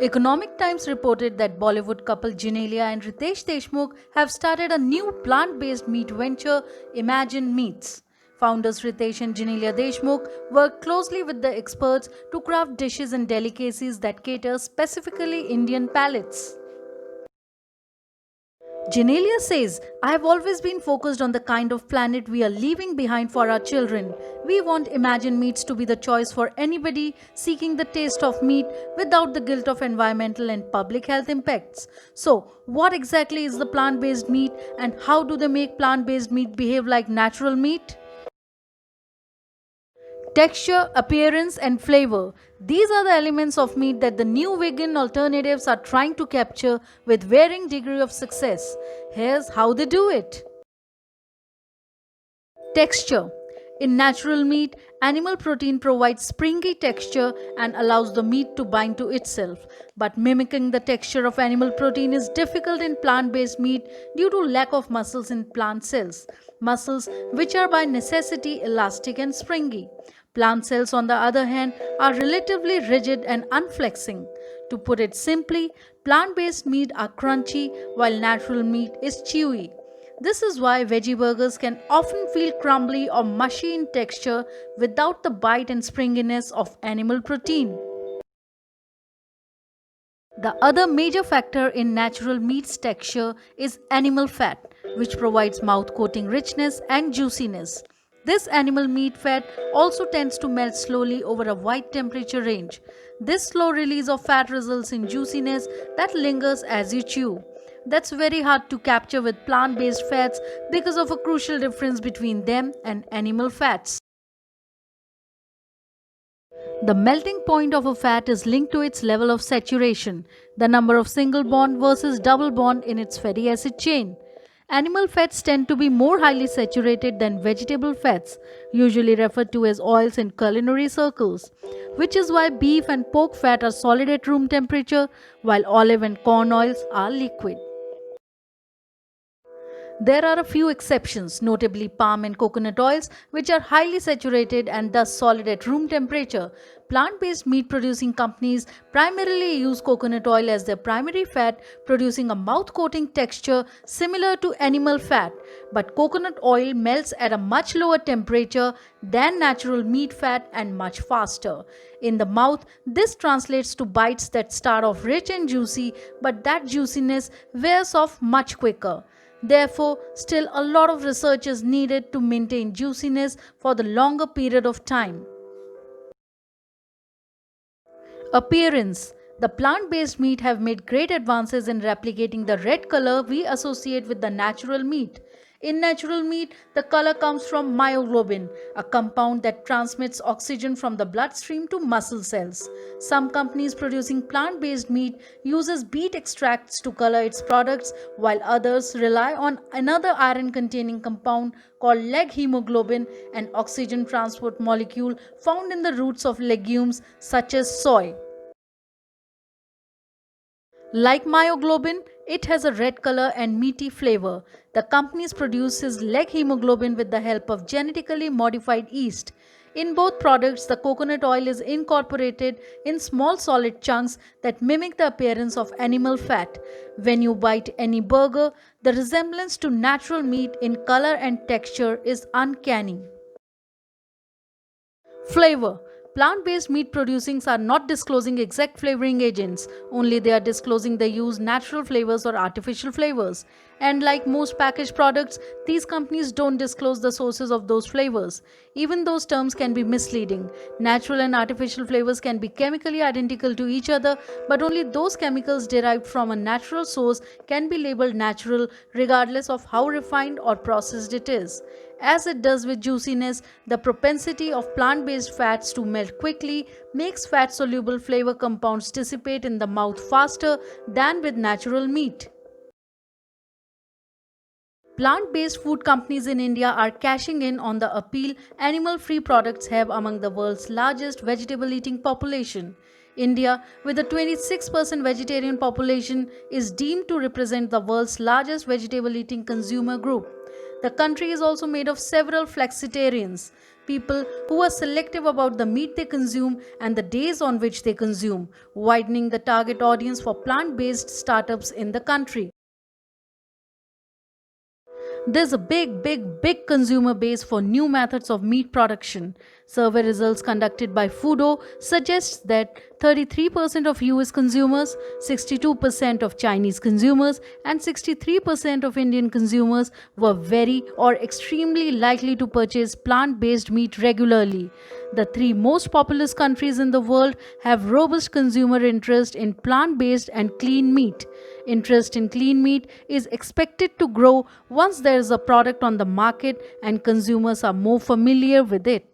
Economic Times reported that Bollywood couple Genelia and Ritesh Deshmukh have started a new plant-based meat venture, Imagine Meats. Founders Ritesh and Genelia Deshmukh work closely with the experts to craft dishes and delicacies that cater specifically Indian palates. Genelia says, I have always been focused on the kind of planet we are leaving behind for our children. We want Imagine Meats to be the choice for anybody seeking the taste of meat without the guilt of environmental and public health impacts. So, what exactly is the plant based meat and how do they make plant based meat behave like natural meat? Texture, appearance, and flavor. These are the elements of meat that the new vegan alternatives are trying to capture with varying degree of success. Here's how they do it. Texture. In natural meat, animal protein provides springy texture and allows the meat to bind to itself. But mimicking the texture of animal protein is difficult in plant-based meat due to lack of muscles in plant cells. Muscles which are by necessity elastic and springy. Plant cells, on the other hand, are relatively rigid and unflexing. To put it simply, plant-based meat are crunchy while natural meat is chewy. This is why veggie burgers can often feel crumbly or mushy in texture without the bite and springiness of animal protein. The other major factor in natural meat's texture is animal fat, which provides mouth coating richness and juiciness. This animal meat fat also tends to melt slowly over a wide temperature range. This slow release of fat results in juiciness that lingers as you chew. That's very hard to capture with plant-based fats because of a crucial difference between them and animal fats. The melting point of a fat is linked to its level of saturation, the number of single bond versus double bond in its fatty acid chain. Animal fats tend to be more highly saturated than vegetable fats, usually referred to as oils in culinary circles, which is why beef and pork fat are solid at room temperature, while olive and corn oils are liquid. There are a few exceptions, notably palm and coconut oils, which are highly saturated and thus solid at room temperature. Plant-based meat-producing companies primarily use coconut oil as their primary fat, producing a mouth-coating texture similar to animal fat. But coconut oil melts at a much lower temperature than natural meat fat and much faster. In the mouth, this translates to bites that start off rich and juicy, but that juiciness wears off much quicker. Therefore, still a lot of research is needed to maintain juiciness for the longer period of time. Appearance. The plant-based meat have made great advances in replicating the red color we associate with the natural meat. In natural meat, the color comes from myoglobin, a compound that transmits oxygen from the bloodstream to muscle cells. Some companies producing plant-based meat uses beet extracts to color its products, while others rely on another iron-containing compound called leg hemoglobin, an oxygen transport molecule found in the roots of legumes such as soy. Like myoglobin, it has a red color and meaty flavor. The company produces leg hemoglobin with the help of genetically modified yeast. In both products, the coconut oil is incorporated in small solid chunks that mimic the appearance of animal fat. When you bite any burger, the resemblance to natural meat in color and texture is uncanny. Flavor. Plant-based meat producers are not disclosing exact flavoring agents, only they are disclosing they use natural flavors or artificial flavors. And like most packaged products, these companies don't disclose the sources of those flavors. Even those terms can be misleading. Natural and artificial flavors can be chemically identical to each other, but only those chemicals derived from a natural source can be labeled natural regardless of how refined or processed it is. As it does with juiciness, the propensity of plant-based fats to melt quickly makes fat-soluble flavor compounds dissipate in the mouth faster than with natural meat. Plant-based food companies in India are cashing in on the appeal animal-free products have among the world's largest vegetable-eating population. India, with a 26% vegetarian population, is deemed to represent the world's largest vegetable-eating consumer group. The country is also made of several flexitarians. people who are selective about the meat they consume and the days on which they consume, widening the target audience for plant based startups in the country. There's a big consumer base for new methods of meat production. Survey results conducted by Fudo suggests that 33% of US consumers, 62% of Chinese consumers, and 63% of Indian consumers were very or extremely likely to purchase plant-based meat regularly. The three most populous countries in the world have robust consumer interest in plant-based and clean meat. Interest in clean meat is expected to grow once there is a product on the market and consumers are more familiar with it.